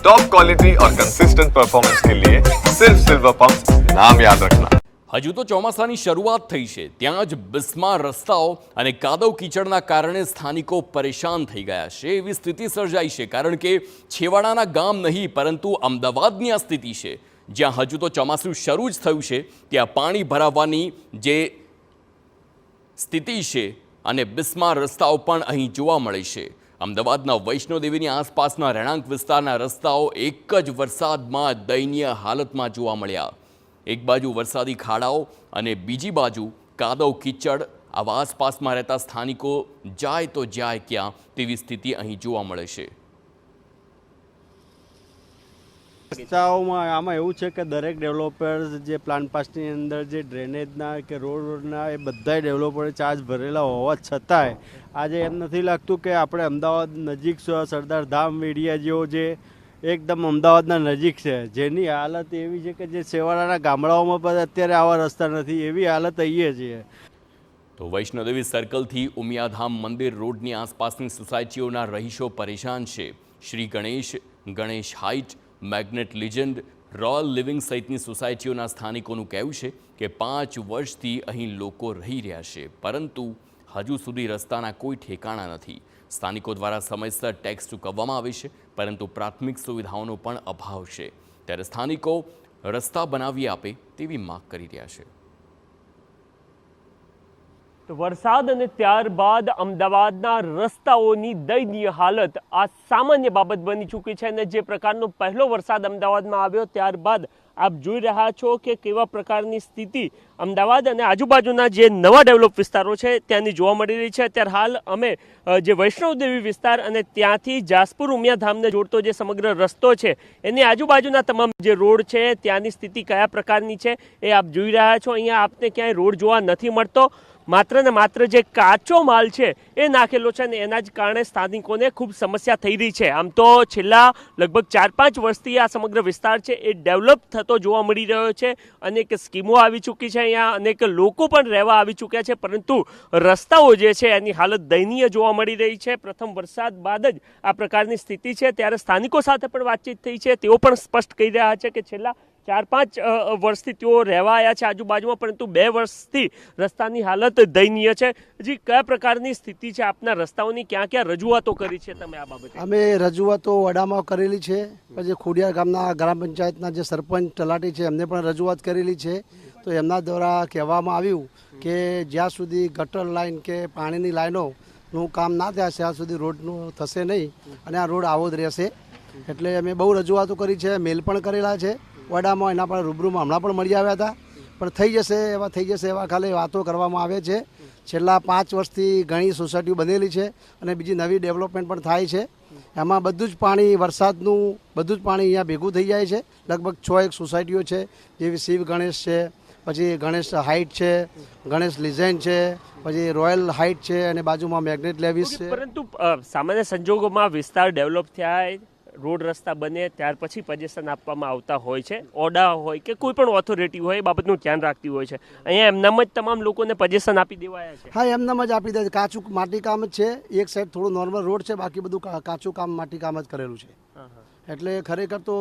Top quality और consistent performance के लिए सिर्फ सिल्वर पंप नाम याद रखना। હજુ તો ચોમાસાની શરૂઆત થઈ છે ત્યાં જ બિસ્માર રસ્તાઓ અને કાદવ કીચડના કારણે સ્થાનિકો પરેશાન થઈ ગયા છે એવી સ્થિતિ સર્જાઈ છે કારણ કે છેવાડાના ગામ નહીં પરંતુ અમદાવાદની આ સ્થિતિ છે જ્યાં હજુ તો ચોમાસું શરૂ જ થયું છે ત્યાં પાણી ભરાવાની જે સ્થિતિ છે અને બિસ્માર રસ્તાઓ પણ અહીં જોવા મળે છે। અમદાવાદના વૈષ્ણોદેવીની આસપાસના રહેણાંક વિસ્તારના રસ્તાઓ એક જ વરસાદમાં દયનીય હાલતમાં જોવા મળ્યા। એક બાજુ વરસાદી ખાડાઓ અને બીજી બાજુ કાદવ કીચડ। આવા આસપાસમાં રહેતા સ્થાનિકો જાય તો જાય ક્યાં તેવી સ્થિતિ અહીં જોવા મળે છે। રસ્તાઓમાં આમાં એવું છે કે દરેક ડેવલપર્સ જે પ્લાન પાસની અંદર જે ડ્રેનેજના કે રોડના એ બધાય ડેવલપરે ચાર્જ ભરેલા હોવા છતાંય આજે એમ નથી લાગતું કે આપણે અમદાવાદ નજીક સરદાર ધામ એરિયા જેવો જે એકદમ અમદાવાદના નજીક છે જેની હાલત એવી છે કે જે છેવાડાના ગામડાઓમાં પણ અત્યારે આવા રસ્તા નથી એવી હાલત અહીંયા છે। તો વૈષ્ણોદેવી સર્કલથી ઉમિયાધામ મંદિર રોડની આસપાસની સોસાયટીઓના રહીશો પરેશાન છે। Shri Ganesh, Ganesh height, magnet legend, royal living સહિતની સોસાયટીઓના સ્થાનિકોનું કહેવું છે કે 5 વર્ષથી અહીં લોકો રહી રહ્યા છે પરંતુ હજુ સુધી રસ્તાના કોઈ ઠેકાણા નથી। સ્થાનિકો દ્વારા સમયસર ટેક્સ ચૂકવવામાં આવે છે પરંતુ પ્રાથમિક સુવિધાઓનો પણ અભાવ છે ત્યારે સ્થાનિકો રસ્તા બનાવી આપે તેવી માંગ કરી રહ્યા છે। તો વરસાદ અને ત્યારબાદ અમદાવાદના રસ્તાઓની દયનીય હાલત આ સામાન્ય બાબત બની ચૂકી છે અને જે પ્રકારનો પહેલો વરસાદ અમદાવાદમાં આવ્યો ત્યારબાદ આપ જોઈ રહ્યા છો કે કેવા પ્રકારની સ્થિતિ અમદાવાદ અને આજુબાજુના જે નવા ડેવલપ વિસ્તારો છે ત્યાંની જોવા મળી રહી છે। અત્યારે હાલ અમે જે વૈષ્ણોદેવી વિસ્તાર અને ત્યાંથી જાસપુર ઉમિયાધામને જોડતો જે સમગ્ર રસ્તો છે એની આજુબાજુના તમામ જે રોડ છે ત્યાંની સ્થિતિ કયા પ્રકારની છે એ આપ જોઈ રહ્યા છો। અહીંયા આપને ક્યાંય રોડ જોવા નથી મળતો, માત્ર ને માત્ર જે કાચો માલ છે એ નાખેલો છે અને એના જ કારણે સ્થાનિકોને ખૂબ સમસ્યા થઈ રહી છે। આમ તો છેલ્લા લગભગ 4-5 વર્ષથી આ સમગ્ર વિસ્તાર છે એ ડેવલપ થતો જોવા મળી રહ્યો છે। અનેક સ્કીમો આવી ચૂકી છે, અહીંયા અનેક લોકો પણ રહેવા આવી ચૂક્યા છે પરંતુ રસ્તાઓ જે છે એની હાલત દયનીય જોવા મળી રહી છે। પ્રથમ વરસાદ બાદ જ આ પ્રકારની સ્થિતિ છે ત્યારે સ્થાનિકો સાથે પણ વાતચીત થઈ છે, તેઓ પણ સ્પષ્ટ કહી રહ્યા છે કે છેલ્લા 4-5 વર્ષથી તેઓ રહેવા આવ્યા છે આજુબાજુમાં પરંતુ 2 વર્ષથી રસ્તાની હાલત દયનીય છે। હજી કયા પ્રકારની સ્થિતિ છે આપના રસ્તાઓની, ક્યાં ક્યાં રજૂઆતો કરી છે તમે આ બાબતે? અમે રજૂઆતો વડામાં કરેલી છે, પછી ખોડિયાર ગામના ગ્રામ પંચાયતના જે સરપંચ તલાટી છે એમને પણ રજૂઆત કરેલી છે। તો એમના દ્વારા કહેવામાં આવ્યું કે જ્યાં સુધી ગટર લાઈન કે પાણીની લાઈનોનું કામ ના થાય ત્યાં સુધી રોડનું થશે નહીં અને આ રોડ આવો જ રહેશે। એટલે અમે બહુ રજૂઆતો કરી છે, મેલ પણ કરેલા છે વડામાં, એના પણ રૂબરૂમાં હમણાં પણ મળી આવ્યા હતા પણ થઈ જશે એવા ખાલી વાતો કરવામાં આવે છે। છેલ્લા 5 વર્ષથી ઘણી સોસાયટીઓ બનેલી છે અને બીજી નવી ડેવલપમેન્ટ પણ થાય છે, એમાં બધું જ પાણી વરસાદનું બધું જ પાણી અહીંયા ભેગું થઈ જાય છે। લગભગ 6 સોસાયટીઓ છે જેવી શિવ ગણેશ છે, પછી ગણેશ હાઇટ છે, ગણેશ લિજેન્ડ છે, પછી રોયલ હાઇટ છે અને બાજુમાં મેગ્નેટ લેવિસ છે। પરંતુ સામાન્ય સંજોગોમાં વિસ્તાર ડેવલપ થયા, રોડ રસ્તા બને ત્યાર પછી પજેશન આપવામાં આવતા હોય છે, ઓડા હોય કે કોઈ પણ ઓથોરિટી હોય એ બાબતનું ધ્યાન રાખતી હોય છે। અહીંયા એમનામ જ તમામ લોકોને પજેશન આપી દેવાયા છે? હા, એમનામ જ આપી દે છે। કાચું માટી કામ જ છે, એક સાઈડ થોડું નોર્મલ રોડ છે, બાકી બધું કાચું કામ માટી કામ જ કરેલું છે। એટલે ખરેખર તો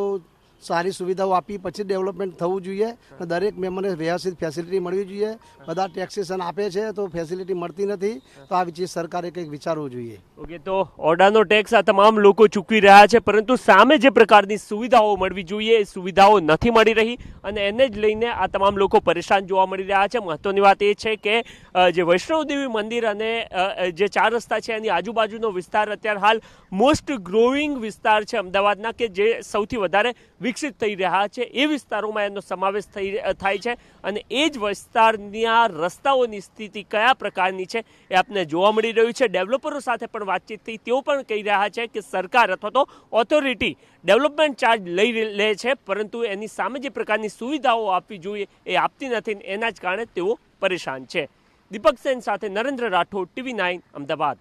સારી સુવિધાઓ આપી પછી ડેવલપમેન્ટ થવું જોઈએ અને દરેક મેમ્બરને વ્યવસ્થિત ફેસિલિટી મળવી જોઈએ। બધા ટેક્સેશન આપે છે તો ફેસિલિટી મળતી નથી, તો આ વિશે સરકારે કંઈક વિચારવું જોઈએ। ઓકે, તો ઓરડાનો ટેક્સ આ તમામ લોકો ચૂકવી રહ્યા છે પરંતુ સામે જે પ્રકારની સુવિધાઓ મળવી જોઈએ એ સુવિધાઓ નથી મળી રહી અને એને જ લઈને આ તમામ લોકો પરેશાન જોવા મળી રહ્યા છે। મહત્વની વાત એ છે કે જે વૈષ્ણોદેવી મંદિર અને જે 4 રસ્તા છે એની આજુબાજુનો વિસ્તાર અત્યારે હાલ મોસ્ટ ગ્રોઈંગ વિસ્તાર છે અમદાવાદના કે જે સૌથી વધારે વિકસિત થઈ રહ્યા છે એ વિસ્તારોમાં એનો સમાવેશ થાય છે અને એ જ વિસ્તારના રસ્તાઓની સ્થિતિ કયા પ્રકારની છે એ આપને જોવા મળી રહ્યું છે। ડેવલપરો સાથે પણ વાતચીત થઈ, તેઓ પણ કહી રહ્યા છે કે સરકાર અથવા તો ઓથોરિટી ડેવલપમેન્ટ ચાર્જ લઈ લે છે પરંતુ એની સામે જે પ્રકારની સુવિધાઓ આપવી જોઈએ એ આપતી નથી, એના જ કારણે તેઓ પરેશાન છે। દીપક સેન સાથે નરેન્દ્ર રાઠોડ, TV9 અમદાવાદ।